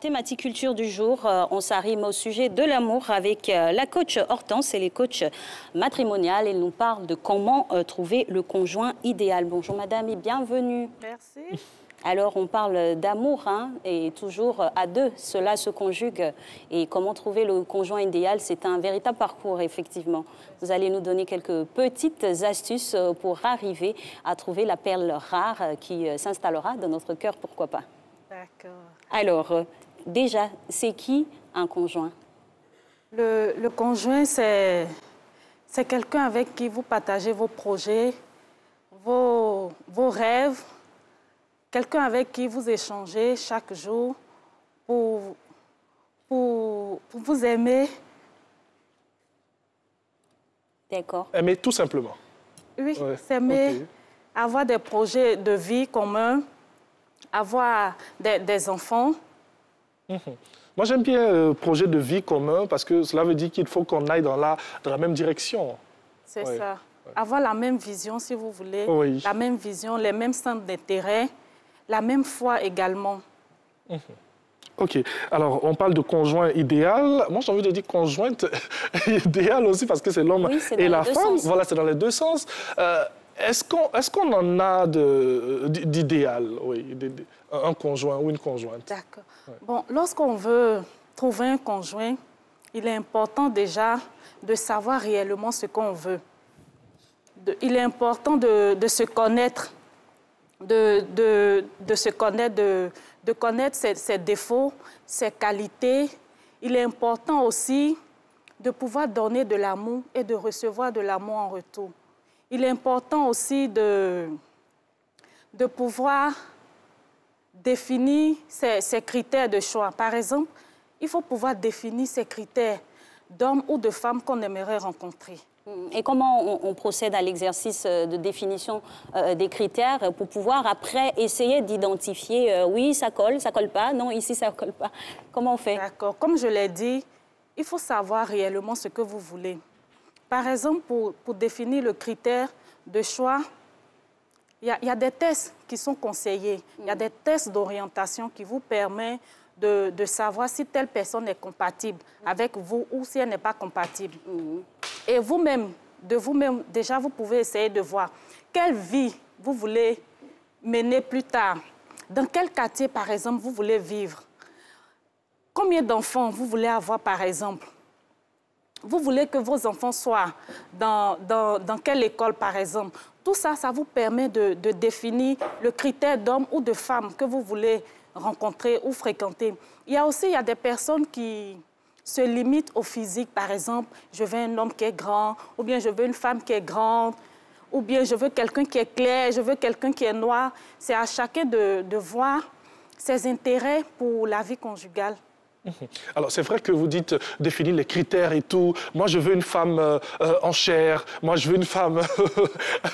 Thématique culture du jour, on s'arrime au sujet de l'amour avec la coach Hortense, elle est coach matrimoniale. Elle nous parle de comment trouver le conjoint idéal. Bonjour madame et bienvenue. Merci. Alors on parle d'amour et toujours à deux, cela se conjugue. Et comment trouver le conjoint idéal, c'est un véritable parcours effectivement. Vous allez nous donner quelques petites astuces pour arriver à trouver la perle rare qui s'installera dans notre cœur, pourquoi pas. D'accord. Alors, déjà, c'est qui un conjoint? Le conjoint, c'est quelqu'un avec qui vous partagez vos projets, vos rêves, quelqu'un avec qui vous échangez chaque jour pour vous aimer. D'accord. Aimer tout simplement. Oui, Ouais. s'aimer, Okay. avoir des projets de vie communs, avoir des enfants. Moi, j'aime bien projet de vie commun parce que cela veut dire qu'il faut qu'on aille dans la même direction. C'est Ouais. ça. Avoir la même vision, si vous voulez. Oui. La même vision, les mêmes centres d'intérêt, la même foi également. OK. Alors, on parle de conjoint idéal. Moi, j'ai envie de dire conjointe idéale aussi parce que c'est l'homme Oui, c'est dans et les la deux femme. sens. Voilà, c'est dans les deux sens. Est-ce qu'on en a d'idéal, oui, un conjoint ou une conjointe? D'accord. Bon, lorsqu'on veut trouver un conjoint, il est important déjà de savoir réellement ce qu'on veut. Il est important de se connaître, de se connaître, de connaître ses défauts, ses qualités. Il est important aussi de pouvoir donner de l'amour et de recevoir de l'amour en retour. Il est important aussi de pouvoir définir ses critères de choix. Par exemple, il faut pouvoir définir ses critères d'hommes ou de femmes qu'on aimerait rencontrer. Et comment on procède à l'exercice de définition des critères pour pouvoir après essayer d'identifier oui, ça colle pas, non, ici ça colle pas. Comment on fait? D'accord. Comme je l'ai dit, il faut savoir réellement ce que vous voulez. Par exemple, pour définir le critère de choix, il y a des tests qui sont conseillés. Il y a des tests d'orientation qui vous permettent de savoir si telle personne est compatible avec vous ou si elle n'est pas compatible. Et vous-même, déjà, vous pouvez essayer de voir quelle vie vous voulez mener plus tard. Dans quel quartier, par exemple, vous voulez vivre? Combien d'enfants vous voulez avoir, par exemple? Vous voulez que vos enfants soient dans quelle école, par exemple? Tout ça, ça vous permet de définir le critère d'homme ou de femme que vous voulez rencontrer ou fréquenter. Il y a des personnes qui se limitent au physique. Par exemple, je veux un homme qui est grand, ou bien je veux une femme qui est grande, ou bien je veux quelqu'un qui est clair, je veux quelqu'un qui est noir. C'est à chacun de voir ses intérêts pour la vie conjugale. Alors, c'est vrai que vous dites définir les critères et tout. Moi, je veux une femme en chair. Moi, je veux une femme,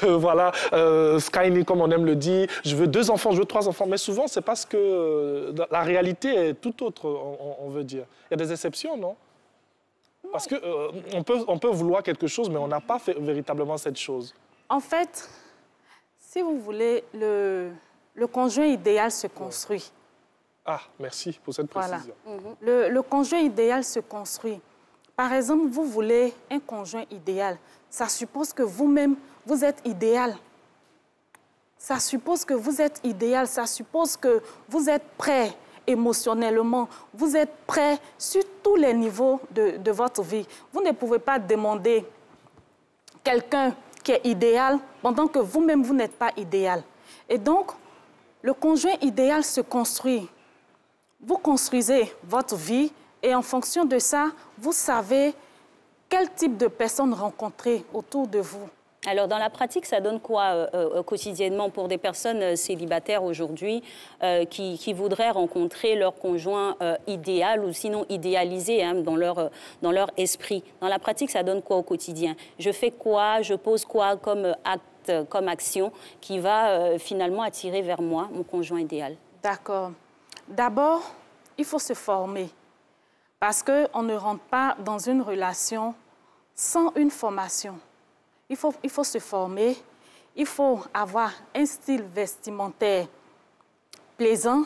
voilà, skyny, comme on aime le dire. Je veux 2 enfants, je veux 3 enfants. Mais souvent, c'est parce que la réalité est tout autre, on veut dire. Il y a des exceptions, non? Parce que on peut vouloir quelque chose, mais on n'a pas fait véritablement cette chose. En fait, si vous voulez, le conjoint idéal se construit. Ah, merci pour cette précision. Voilà. Le conjoint idéal se construit. Par exemple, vous voulez un conjoint idéal. Ça suppose que vous-même, vous êtes idéal. Ça suppose que vous êtes idéal. Ça suppose que vous êtes prêt émotionnellement. Vous êtes prêt sur tous les niveaux de votre vie. Vous ne pouvez pas demander quelqu'un qui est idéal pendant que vous-même, vous n'êtes pas idéal. Et donc, le conjoint idéal se construit. Vous construisez votre vie et en fonction de ça, vous savez quel type de personnes rencontrer autour de vous. Alors, dans la pratique, ça donne quoi quotidiennement pour des personnes célibataires aujourd'hui qui voudraient rencontrer leur conjoint idéal ou sinon idéalisé dans leur esprit? Dans la pratique, ça donne quoi au quotidien? Je fais quoi? Je pose quoi comme acte, comme action qui va finalement attirer vers moi mon conjoint idéal? D'accord. D'abord, il faut se former parce qu'on ne rentre pas dans une relation sans une formation. Il faut se former, il faut avoir un style vestimentaire plaisant,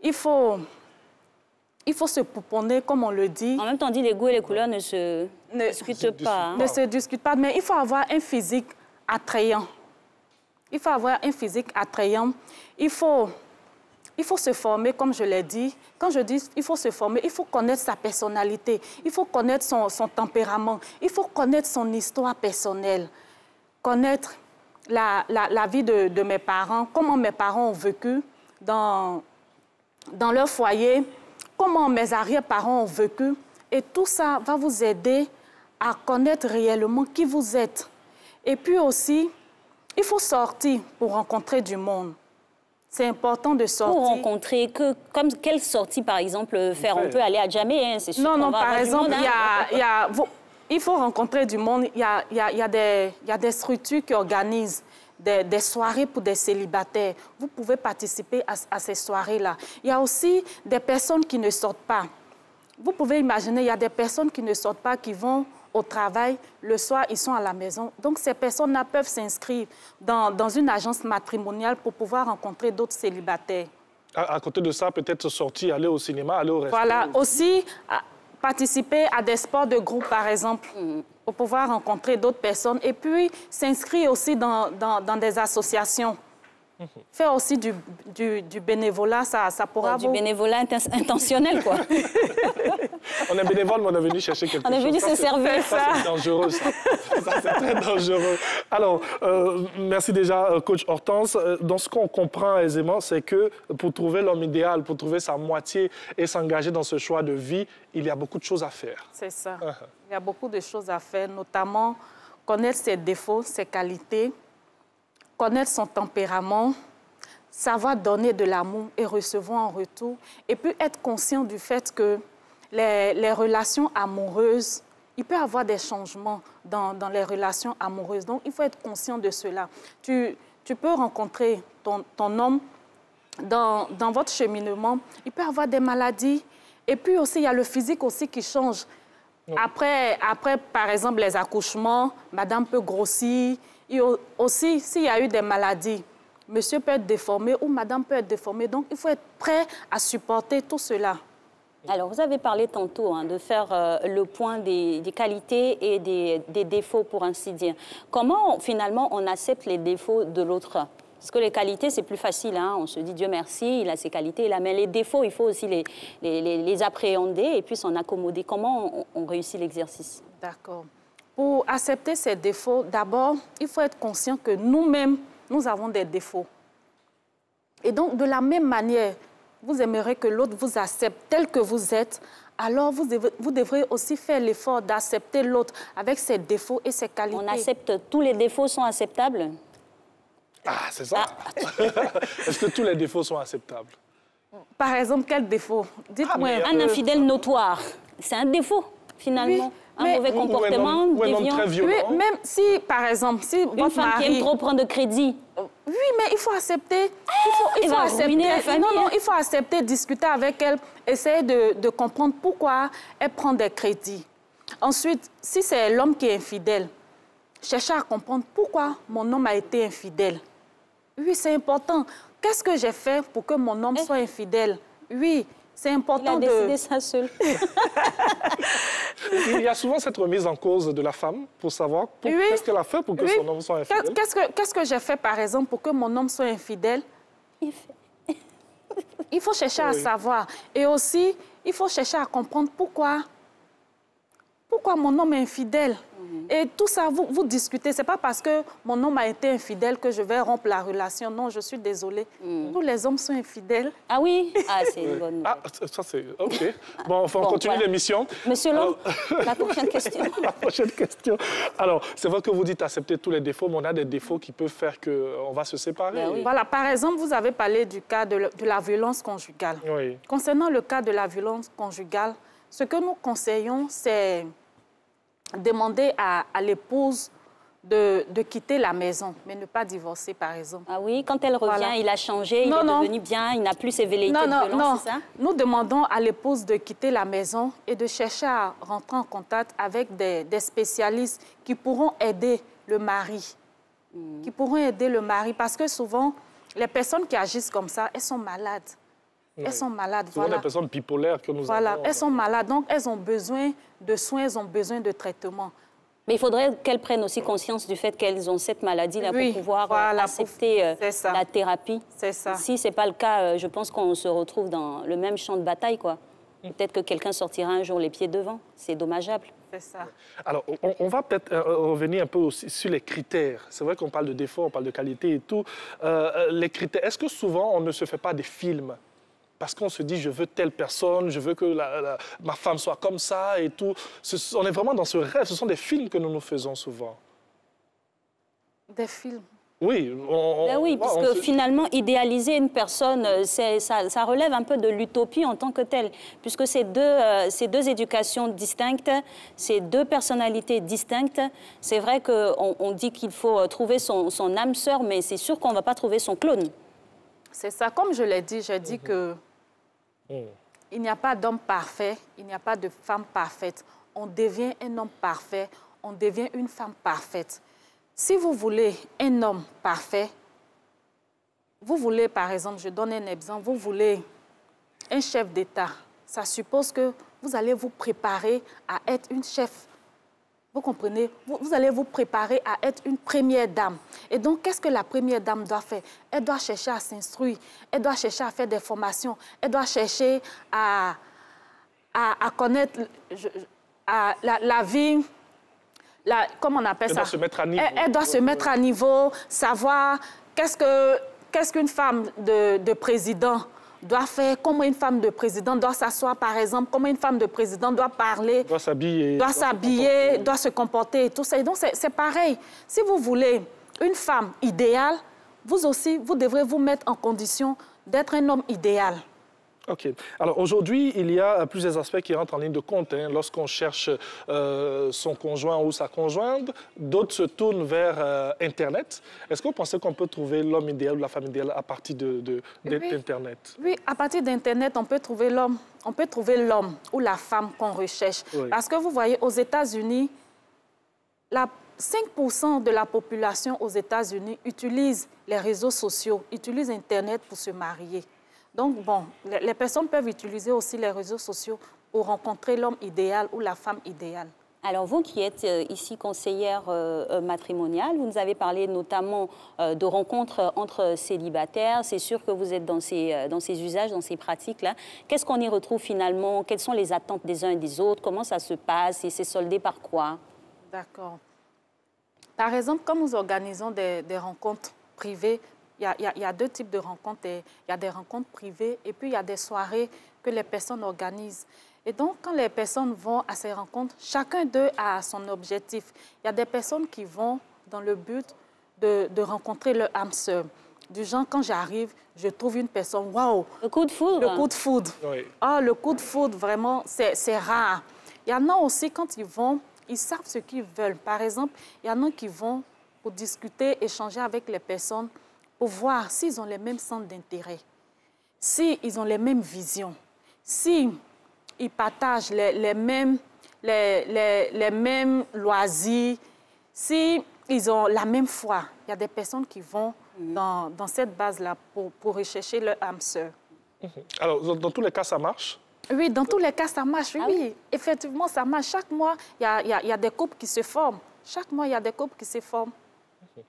il faut il faut se pouponner, comme on le dit. En même temps, on dit les goûts et les couleurs ne se discutent pas. Hein. Ne se discutent pas, mais il faut avoir un physique attrayant. Il faut avoir un physique attrayant. Il faut se former, comme je l'ai dit. Quand je dis il faut se former, il faut connaître sa personnalité, il faut connaître son tempérament, il faut connaître son histoire personnelle, connaître la vie de mes parents, comment mes parents ont vécu dans leur foyer, comment mes arrière-parents ont vécu. Et tout ça va vous aider à connaître réellement qui vous êtes. Et puis aussi, il faut sortir pour rencontrer du monde. C'est important de sortir. Pour rencontrer, quelle sortie, par exemple, faire? On peut aller à Djamé, hein, c'est sûr. Non, par exemple, il faut rencontrer du monde. Il y a des structures qui organisent des soirées pour des célibataires. Vous pouvez participer à ces soirées-là. Il y a aussi des personnes qui ne sortent pas. Vous pouvez imaginer, il y a des personnes qui ne sortent pas, qui vont au travail, le soir, ils sont à la maison. Donc, ces personnes-là peuvent s'inscrire dans une agence matrimoniale pour pouvoir rencontrer d'autres célibataires. À côté de ça, peut-être sortir, aller au cinéma, aller au restaurant. Voilà, aussi participer à des sports de groupe, par exemple, pour pouvoir rencontrer d'autres personnes. Et puis, s'inscrire aussi dans des associations. Faire aussi du bénévolat, ça pourra du bénévolat intentionnel, quoi. On est bénévole, mais on est venu chercher quelque chose. On est venu se servir. Ça, c'est dangereux, ça. Ça, c'est très dangereux. Alors, merci déjà, coach Hortense. Dans ce qu'on comprend aisément, c'est que pour trouver l'homme idéal, pour trouver sa moitié et s'engager dans ce choix de vie, il y a beaucoup de choses à faire. C'est ça. Il y a beaucoup de choses à faire, notamment connaître ses défauts, ses qualités, connaître son tempérament, savoir donner de l'amour et recevoir en retour, et puis être conscient du fait que les relations amoureuses, il peut y avoir des changements dans les relations amoureuses. Donc, il faut être conscient de cela. Tu peux rencontrer ton homme dans votre cheminement. Il peut y avoir des maladies. Et puis aussi, il y a le physique aussi qui change. Après, par exemple, les accouchements, madame peut grossir. Et aussi, s'il y a eu des maladies, monsieur peut être déformé ou madame peut être déformée. Donc, il faut être prêt à supporter tout cela. Alors, vous avez parlé tantôt de faire le point des qualités et des défauts, pour ainsi dire. Comment, finalement, on accepte les défauts de l'autre? Parce que les qualités, c'est plus facile. Hein? On se dit, Dieu merci, il a ses qualités. Mais les défauts, il faut aussi les appréhender et puis s'en accommoder. Comment on réussit l'exercice? D'accord. Pour accepter ces défauts, d'abord, il faut être conscient que nous-mêmes, nous avons des défauts. Et donc, de la même manière, vous aimerez que l'autre vous accepte tel que vous êtes, alors vous devrez aussi faire l'effort d'accepter l'autre avec ses défauts et ses qualités. On accepte, tous les défauts sont acceptables? Ah, c'est ça. Est-ce que tous les défauts sont acceptables? Par exemple, quel défaut? Dites-moi un infidèle notoire, c'est un défaut, finalement. Oui, un mauvais comportement, ou un homme très violent. Oui, même si, par exemple, si votre une femme qui aime trop prendre de crédit. Oui, mais il faut accepter. Il faut accepter. La famille. Non, il faut accepter, discuter avec elle, essayer de comprendre pourquoi elle prend des crédits. Ensuite, si c'est l'homme qui est infidèle, cherchez à comprendre pourquoi mon homme a été infidèle. Oui, c'est important. Qu'est-ce que j'ai fait pour que mon homme soit infidèle? Oui, c'est important Il a décidé ça seul. Il y a souvent cette remise en cause de la femme pour savoir qu'est-ce qu'elle a fait pour que son homme soit infidèle. Qu'est-ce que j'ai fait, par exemple, pour que mon homme soit infidèle? Il faut chercher à savoir. Et aussi, il faut chercher à comprendre pourquoi mon homme est infidèle. Et tout ça, vous discutez. Ce n'est pas parce que mon homme a été infidèle que je vais rompre la relation. Non, je suis désolée. Tous les hommes sont infidèles. Ah oui? Ah, c'est une bonne nouvelle. Ah, ça c'est... OK. Bon, on continue l'émission. Monsieur Long, la prochaine question. La prochaine question. Alors, c'est vrai que vous dites accepter tous les défauts, mais on a des défauts qui peuvent faire qu'on va se séparer. Ben oui. Voilà, par exemple, vous avez parlé du cas de la violence conjugale. Oui. Concernant le cas de la violence conjugale, ce que nous conseillons, c'est demander à l'épouse de quitter la maison, mais ne pas divorcer, par exemple. Ah oui, quand elle revient, il a changé, il est devenu bien, il n'a plus ses velléités de violence, c'est ça? Nous demandons à l'épouse de quitter la maison et de chercher à rentrer en contact avec des spécialistes qui pourront aider le mari. Qui pourront aider le mari, parce que souvent, les personnes qui agissent comme ça, elles sont malades. Oui. Elles sont malades, souvent des personnes bipolaires que nous avons. Elles sont malades, donc elles ont besoin de soins, elles ont besoin de traitement. Mais il faudrait qu'elles prennent aussi conscience du fait qu'elles ont cette maladie-là pour pouvoir accepter la thérapie. C'est ça. Si ce n'est pas le cas, je pense qu'on se retrouve dans le même champ de bataille, quoi. Peut-être que quelqu'un sortira un jour les pieds devant. C'est dommageable. C'est ça. Alors, on va peut-être revenir un peu aussi sur les critères. C'est vrai qu'on parle de défauts, on parle de qualité et tout. Les critères, est-ce que souvent on ne se fait pas des films? Parce qu'on se dit, je veux telle personne, je veux que ma femme soit comme ça et tout. On est vraiment dans ce rêve. Ce sont des films que nous nous faisons souvent. Des films? Oui. Oui, puisque finalement, idéaliser une personne, ça relève un peu de l'utopie en tant que telle. Puisque c'est deux éducations distinctes, c'est deux personnalités distinctes. C'est vrai qu'on dit qu'il faut trouver son âme sœur, mais c'est sûr qu'on ne va pas trouver son clone. C'est ça. Comme je l'ai dit, j'ai dit que il n'y a pas d'homme parfait, il n'y a pas de femme parfaite. On devient un homme parfait, on devient une femme parfaite. Si vous voulez un homme parfait, vous voulez, par exemple, je donne un exemple, vous voulez un chef d'État, ça suppose que vous allez vous préparer à être une chef. Vous comprenez? Vous allez vous préparer à être une première dame. Et donc, qu'est-ce que la première dame doit faire? Elle doit chercher à s'instruire, elle doit chercher à faire des formations, elle doit chercher à connaître la vie, comment on appelle ça? Elle doit se mettre à niveau. Elle doit se mettre à niveau, savoir qu'est-ce qu'une femme de président doit faire, comment une femme de président doit s'asseoir, par exemple, comment une femme de président doit parler, doit s'habiller, doit se comporter et tout ça. Et donc, c'est pareil. Si vous voulez une femme idéale, vous aussi, vous devrez vous mettre en condition d'être un homme idéal. OK. Alors aujourd'hui, il y a plusieurs aspects qui rentrent en ligne de compte. Lorsqu'on cherche son conjoint ou sa conjointe, d'autres se tournent vers Internet. Est-ce que vous pensez qu'on peut trouver l'homme idéal ou la femme idéale à partir d'Internet? Oui, à partir d'Internet, on peut trouver l'homme. On peut trouver l'homme ou la femme qu'on recherche. Oui. Parce que vous voyez, aux États-Unis, 5% de la population aux États-Unis utilise les réseaux sociaux, utilise Internet pour se marier. Donc, bon, les personnes peuvent utiliser aussi les réseaux sociaux pour rencontrer l'homme idéal ou la femme idéale. Alors, vous qui êtes ici conseillère matrimoniale, vous nous avez parlé notamment de rencontres entre célibataires. C'est sûr que vous êtes dans ces usages, dans ces pratiques-là. Qu'est-ce qu'on y retrouve finalement? Quelles sont les attentes des uns et des autres? Comment ça se passe? Et c'est soldé par quoi? D'accord. Par exemple, quand nous organisons des rencontres privées, il y a deux types de rencontres. Il y a des rencontres privées et puis il y a des soirées que les personnes organisent. Et donc, quand les personnes vont à ces rencontres, chacun d'eux a son objectif. Il y a des personnes qui vont dans le but de rencontrer leur âme sœur. Du genre, quand j'arrive, je trouve une personne, waouh! Le coup de foudre. Le coup de foudre. Oui. Ah, le coup de foudre, vraiment, c'est rare. Il y en a aussi, quand ils vont, ils savent ce qu'ils veulent. Par exemple, il y en a qui vont pour discuter, échanger avec les personnes, pour voir s'ils ont les mêmes centres d'intérêt, s'ils ont les mêmes visions, s'ils partagent les mêmes loisirs, s'ils ont la même foi. Il y a des personnes qui vont dans cette base-là pour rechercher leur âme sœur. Alors, dans tous les cas, ça marche? Oui, dans tous les cas, ça marche. Oui, effectivement, ça marche. Chaque mois, il y a des couples qui se forment. Chaque mois, il y a des couples qui se forment.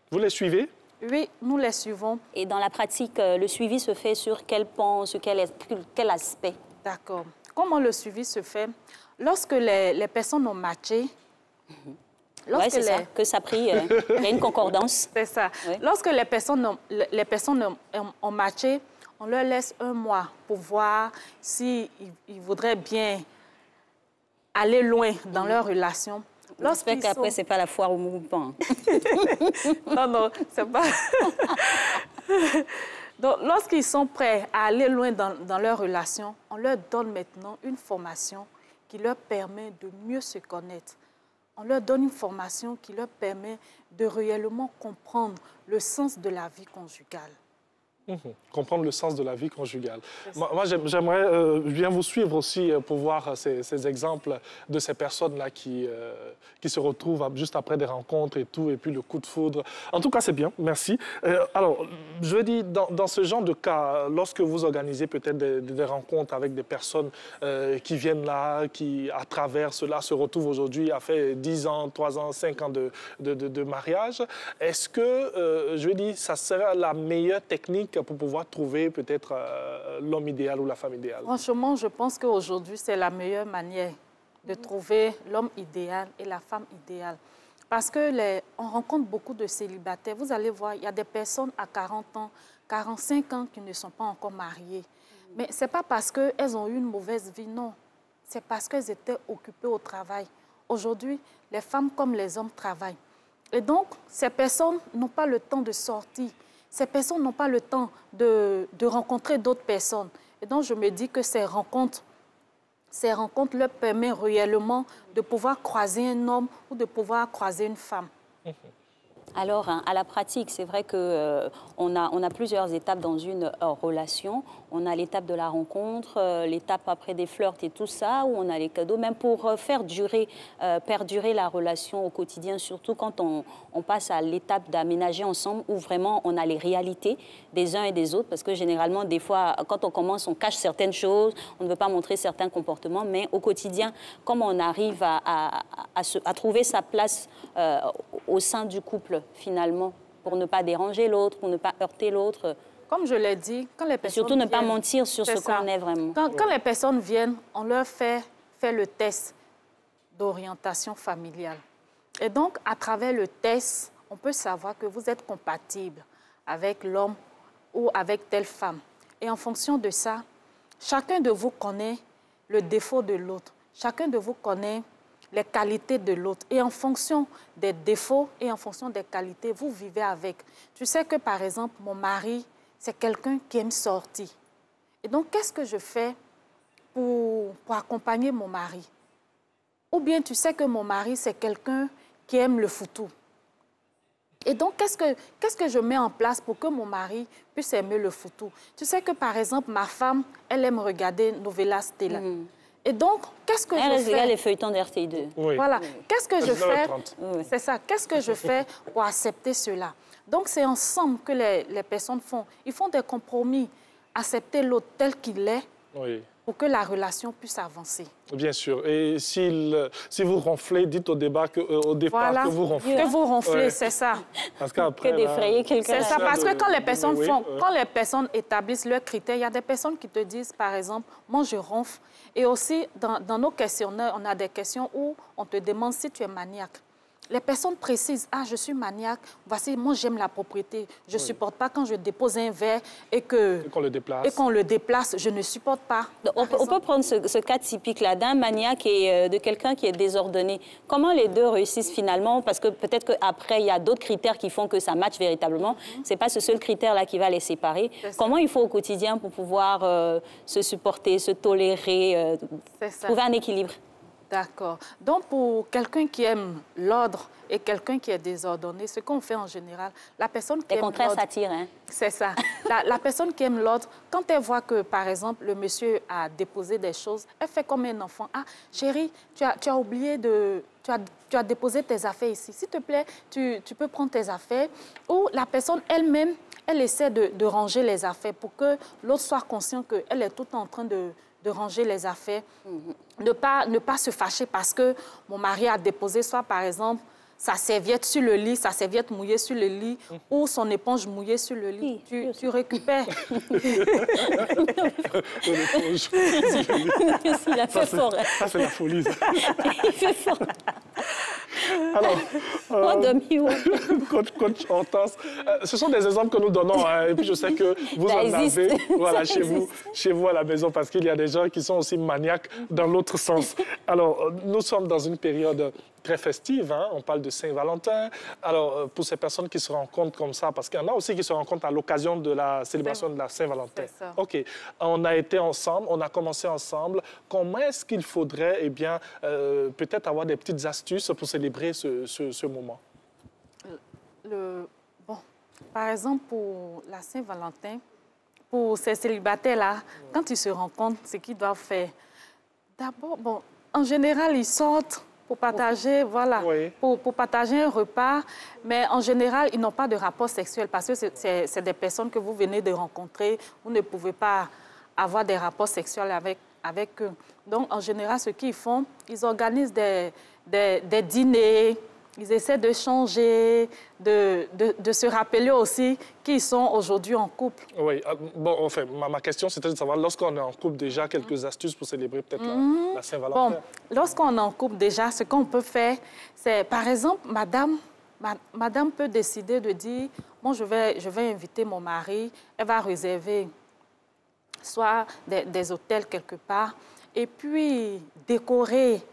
Vous les suivez? Oui, nous les suivons. Et dans la pratique, le suivi se fait sur quel pan, sur quel aspect? D'accord. Comment le suivi se fait? Lorsque les personnes ont matché... Oui, c'est ça, que ça a pris, il y a une concordance. C'est ça. Oui. Lorsque les personnes ont matché, on leur laisse un mois pour voir s'ils voudraient bien aller loin dans leur relation. J'espère qu'après, ce n'est pas la foire au mouvement. Non, non, c'est pas... Donc, lorsqu'ils sont prêts à aller loin dans leur relation, on leur donne maintenant une formation qui leur permet de mieux se connaître. On leur donne une formation qui leur permet de réellement comprendre le sens de la vie conjugale. Comprendre le sens de la vie conjugale. Moi j'aimerais bien vous suivre aussi pour voir ces exemples de ces personnes-là qui se retrouvent juste après des rencontres et tout, et puis le coup de foudre. En tout cas, c'est bien, merci. Alors, je veux dire, dans ce genre de cas, lorsque vous organisez peut-être des rencontres avec des personnes qui viennent là, qui, à travers cela, se retrouvent aujourd'hui, a fait 10 ans, 3 ans, 5 ans de mariage, est-ce que, je veux dire, ça serait la meilleure technique pour pouvoir trouver peut-être l'homme idéal ou la femme idéale? Franchement, je pense qu'aujourd'hui, c'est la meilleure manière de trouver l'homme idéal et la femme idéale. Parce que on rencontre beaucoup de célibataires. Vous allez voir, il y a des personnes à 40 ans, 45 ans qui ne sont pas encore mariées. Mais ce n'est pas parce qu'elles ont eu une mauvaise vie, non. C'est parce qu'elles étaient occupées au travail. Aujourd'hui, les femmes comme les hommes travaillent. Et donc, ces personnes n'ont pas le temps de sortir. Ces personnes n'ont pas le temps de rencontrer d'autres personnes. Et donc, je me dis que ces rencontres leur permettent réellement de pouvoir croiser un homme ou de pouvoir croiser une femme. Alors, à la pratique, c'est vrai qu'on a plusieurs étapes dans une relation. On a l'étape de la rencontre, l'étape après des flirts et tout ça, où on a les cadeaux, même pour faire perdurer la relation au quotidien, surtout quand on passe à l'étape d'aménager ensemble, où vraiment on a les réalités des uns et des autres, parce que généralement, des fois, quand on commence, on cache certaines choses, on ne veut pas montrer certains comportements, mais au quotidien, comme on arrive à trouver sa place au sein du couple, finalement, pour ne pas déranger l'autre, pour ne pas heurter l'autre. Comme je l'ai dit, quand les personnes surtout ne pas viennent, mentir sur ce qu'on est vraiment. Quand les personnes viennent, on leur fait le test d'orientation familiale. Et donc, à travers le test, on peut savoir que vous êtes compatible avec l'homme ou avec telle femme. Et en fonction de ça, chacun de vous connaît le défaut de l'autre. Chacun de vous connaît les qualités de l'autre. Et en fonction des défauts et en fonction des qualités, vous vivez avec. Tu sais que, par exemple, mon mari, c'est quelqu'un qui aime sortir. Et donc, qu'est-ce que je fais pour accompagner mon mari? Ou bien, tu sais que mon mari, c'est quelqu'un qui aime le foutou. Et donc, qu'est-ce que je mets en place pour que mon mari puisse aimer le foutou? Tu sais que, par exemple, ma femme, elle aime regarder Novela Stella. Et donc, qu'est-ce que je fais? Regarde les feuilletons d'RTI2. Oui. Voilà. Qu'est-ce que je fais? C'est ça. Qu'est-ce que je fais pour accepter cela? Donc, c'est ensemble que les personnes font. Ils font des compromis. Accepter l'autre tel qu'il est pour que la relation puisse avancer. Bien sûr. Et si vous ronflez, dites au départ que vous ronflez. Que vous ronflez, c'est ça. Parce qu'après, que d'effrayer quelqu'un. C'est ça, parce que quand les personnes quand les personnes établissent leurs critères, il y a des personnes qui te disent, par exemple, moi je ronfle. Et aussi, dans nos questionnaires, on a des questions où on te demande si tu es maniaque. Les personnes précisent, ah, je suis maniaque, voici, moi j'aime la propriété, je ne supporte pas quand je dépose un verre et qu'on le déplace, je ne supporte pas. On peut prendre ce cas typique-là d'un maniaque et de quelqu'un qui est désordonné. Comment les deux réussissent finalement? Parce que peut-être qu'après, il y a d'autres critères qui font que ça matche véritablement. Ce n'est pas ce seul critère-là qui va les séparer. Comment il faut au quotidien pour pouvoir se supporter, se tolérer, trouver un équilibre? D'accord. Donc, pour quelqu'un qui aime l'ordre et quelqu'un qui est désordonné, ce qu'on fait en général, la personne qui aime l'ordre... Les contraires s'attirent, hein? C'est ça. La personne qui aime l'ordre, quand elle voit que, par exemple, le monsieur a déposé des choses, elle fait comme un enfant. Ah, chérie, tu as oublié de... Tu as déposé tes affaires ici. S'il te plaît, tu peux prendre tes affaires. Ou la personne elle-même, elle essaie de ranger les affaires pour que l'autre soit conscient qu'elle est tout en train de ranger les affaires, ne pas se fâcher parce que mon mari a déposé soit, par exemple, sa serviette sur le lit, sa serviette mouillée sur le lit ou son éponge mouillée sur le lit. Tu récupères. Il a fait fort. Ça, c'est la folie. Il fait fort. Alors, coach Hortense, ce sont des exemples que nous donnons. Et puis, je sais que vous en avez chez vous à la maison, parce qu'il y a des gens qui sont aussi maniaques dans l'autre sens. Alors, nous sommes dans une période très festive. On parle de Saint-Valentin. Alors, pour ces personnes qui se rencontrent comme ça, parce qu'il y en a aussi qui se rencontrent à l'occasion de la célébration de la Saint-Valentin. OK. On a été ensemble, on a commencé ensemble. Comment est-ce qu'il faudrait, eh bien, peut-être avoir des petites astuces pour célébrer ce moment? Par exemple, pour la Saint-Valentin, pour ces célibataires-là, quand ils se rencontrent, ce qu'ils doivent faire, d'abord, bon, en général, ils sortent pour partager, voilà, oui. pour partager un repas, mais en général, ils n'ont pas de rapport sexuel parce que c'est des personnes que vous venez de rencontrer, vous ne pouvez pas avoir des rapports sexuels avec eux. Donc, en général, ce qu'ils font, ils organisent des dîners, ils essaient de changer, de se rappeler aussi qu'ils sont aujourd'hui en couple. Oui, bon, enfin, ma question, c'était de savoir, lorsqu'on est en couple déjà, quelques astuces pour célébrer peut-être la Saint-Valentin. Bon, lorsqu'on est en couple déjà, ce qu'on peut faire, c'est, par exemple, madame peut décider de dire, bon, je vais inviter mon mari, elle va réserver soit des hôtels quelque part, et puis décorer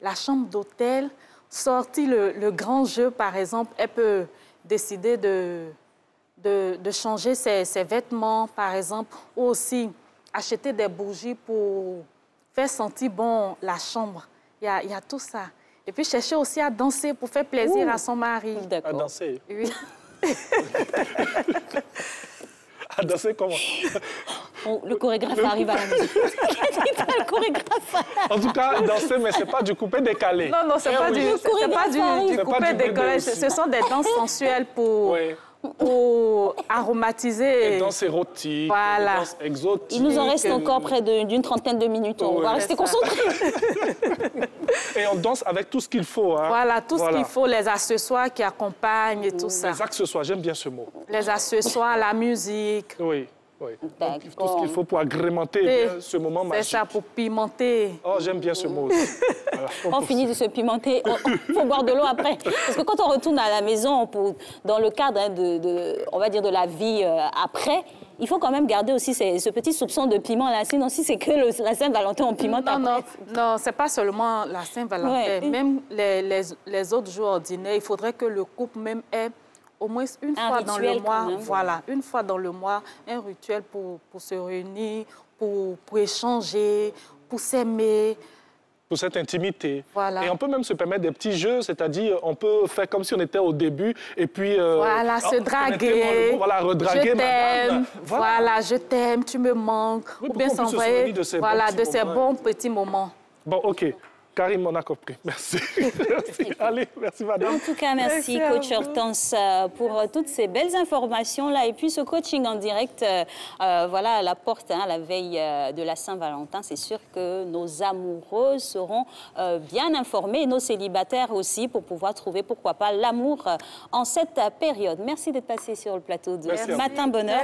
la chambre d'hôtel, sortir le grand jeu, par exemple, elle peut décider de changer ses vêtements, par exemple, ou aussi acheter des bougies pour faire sentir bon la chambre. Il y a tout ça. Et puis chercher aussi à danser pour faire plaisir à son mari. À danser? Oui. À danser comment? Le chorégraphe arrive à la maison. Le chorégraphe. En tout cas, danser, mais ce n'est pas du coupé décalé. Non, c'est pas du coupé décalé. Ce Ce sont des danses sensuelles pour... Oui. Pour aromatiser. Des danses érotiques, voilà. Des danses exotiques. Il nous en reste encore près d'une trentaine de minutes. On va rester concentrés. Et on danse avec tout ce qu'il faut. Hein. Voilà, tout ce qu'il faut, les accessoires qui accompagnent et tout ça. Les accessoires, j'aime bien ce mot. Les accessoires, la musique. Oui. Oui. Donc, tout ce qu'il faut pour agrémenter ce moment magique. C'est ça, pour pimenter. Oh, j'aime bien ce mot aussi. Voilà. On finit de se pimenter, il faut boire de l'eau après. Parce que quand on retourne à la maison, dans le cadre on va dire de la vie après, il faut quand même garder aussi ce petit soupçon de piment là. Sinon, si c'est que la Saint-Valentin, on pimente après. Non, c'est pas seulement la Saint-Valentin. Ouais. Même les autres jours ordinaires, il faudrait que le couple même ait au moins une fois dans le mois, voilà, une fois dans le mois, un rituel pour se réunir, pour échanger, pour s'aimer. Pour cette intimité. Voilà. Et on peut même se permettre des petits jeux, c'est-à-dire on peut faire comme si on était au début et puis... voilà, se draguer. Voilà, redraguer je t'aime. Voilà, je t'aime, tu me manques. Oui, ou bien s'envoyer de ces bons petits moments. Bon, OK. Karim, on a compris. Merci. Merci. Allez, merci madame. En tout cas, merci coach Hortense pour toutes ces belles informations-là. Et puis ce coaching en direct, voilà, à la porte, la veille de la Saint-Valentin. C'est sûr que nos amoureux seront bien informés, et nos célibataires aussi, pour pouvoir trouver, pourquoi pas, l'amour en cette période. Merci d'être passé sur le plateau de Matin Bonheur.